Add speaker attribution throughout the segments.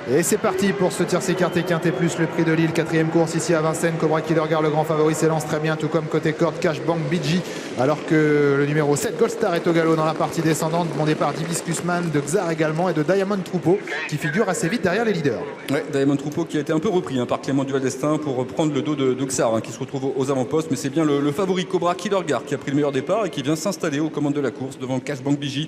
Speaker 1: Et c'est parti pour ce tiercé écarté quinté plus le prix de Lille, quatrième course ici à Vincennes. Cobra Killer Girl, le grand favori, s'élance très bien, tout comme côté corde Cash Bank BG, alors que le numéro 7 Gold Star est au galop dans la partie descendante. Bon départ d'Hibiscus Man, de Xar également et de Diamond Troupeau qui figure assez vite derrière les leaders.
Speaker 2: Ouais, Diamond Troupeau qui a été un peu repris par Clément Duval d'Estaing pour prendre le dos de Xar qui se retrouve aux avant-postes, mais c'est bien le favori Cobra Killer Girl qui a pris le meilleur départ et qui vient s'installer aux commandes de la course devant Cash Bank BG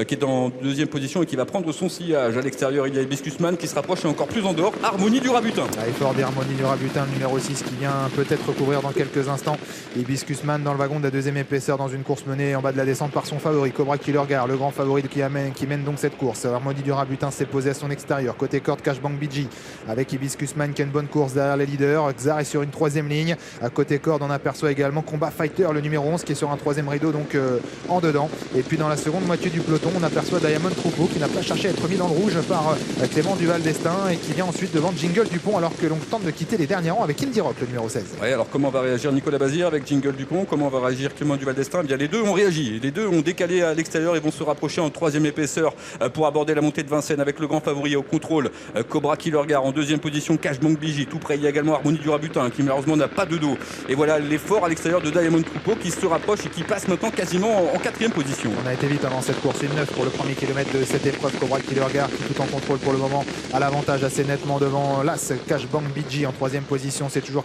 Speaker 2: qui est en deuxième position et qui va prendre son sillage. À l'extérieur, il y a Hibiscus Man qui se rapproche et encore plus en dehors, Harmonie du Rabutin.
Speaker 1: Effort d'Harmonie du Rabutin, le numéro 6 qui vient peut-être recouvrir dans quelques instants Hibiscus Man dans le wagon de la deuxième épaisseur dans une course menée en bas de la descente par son favori Cobra Killer Girl, le grand favori qui mène donc cette course. Harmonie du Rabutin s'est posé à son extérieur. Côté corde, Cash Bank BG avec Hibiscus Man qui a une bonne course derrière les leaders. Xar est sur une troisième ligne. À côté corde, on aperçoit également Combat Fighter, le numéro 11 qui est sur un troisième rideau, donc en dedans. Et puis dans la seconde moitié du peloton, on aperçoit Diamond Troupeau qui n'a pas cherché à être mis dans le rouge par Clément Duval d'Estaing et qui vient ensuite devant Jingle Dupont alors que l'on tente de quitter les derniers rangs avec Indie Rock, le numéro 16.
Speaker 2: Ouais, alors comment va réagir Nicolas Bazir avec Jingle Dupont? Comment va réagir Clément Duval d'Estaing? Eh bien, les deux ont réagi. Les deux ont décalé à l'extérieur et vont se rapprocher en troisième épaisseur pour aborder la montée de Vincennes avec le grand favori au contrôle Cobra Killer Girl. En deuxième position, Cash Bank BG. Tout près, il y a également Harmonie du Rabutin qui malheureusement n'a pas de dos. Et voilà l'effort à l'extérieur de Diamond Troupeau qui se rapproche et qui passe maintenant quasiment en quatrième position.
Speaker 1: On a été vite avant cette course, une 9 pour le premier kilomètre de cette épreuve. Cobra Killer Girl qui tout en contrôle pour le moment à l'avantage assez nettement devant l'As Cash Bank BG en troisième position. C'est toujours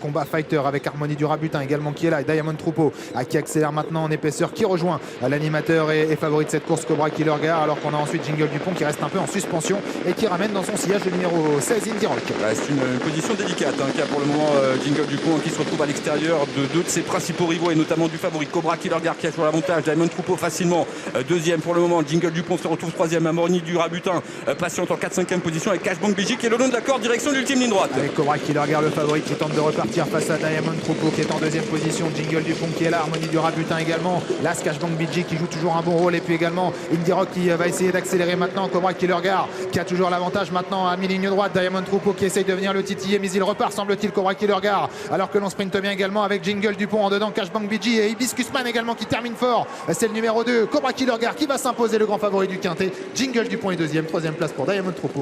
Speaker 1: Combat Fighter avec Harmonie du Rabutin également qui est là et Diamond Troupeau qui accélère maintenant en épaisseur, qui rejoint l'animateur et favori de cette course Cobra Killer Girl, alors qu'on a ensuite Jingle Dupont qui reste un peu en suspension et qui ramène dans son sillage le numéro 16 Indie Rock.
Speaker 2: C'est une position délicate qu'a pour le moment Jingle Dupont qui se retrouve à l'extérieur de deux de ses principaux rivaux et notamment du favori Cobra Killer Girl qui a sur l'avantage. Diamond Troupeau facilement deuxième pour le moment. Jingle Dupont se retrouve troisième. Harmonie du Rabutin patiente en 4-5e position avec Cash Bank BG qui est le long de la corde direction l'ultime ligne droite.
Speaker 1: Avec Cobra Killer Girl, le favori qui tente de repartir face à Diamond Troupeau qui est en deuxième position. Jingle Dupont qui est là, Harmonie du Rabutin également. Las Cash Bank BG qui joue toujours un bon rôle et puis également Indie Rock qui va essayer d'accélérer maintenant. Cobra Killer Girl qui a toujours l'avantage maintenant à mi-ligne droite. Diamond Troupeau qui essaye de venir le titiller mais il repart semble-t-il Cobra Killer Girl, alors que l'on sprinte bien également avec Jingle Dupont en dedans, Cash Bank BG et Hibiscus Man également qui termine fort. C'est le numéro 2 Cobra Killer Girl qui va s'imposer, le grand favori du quintet. Jingle Dupont est deuxième, troisième place pour Diamond Troupeau.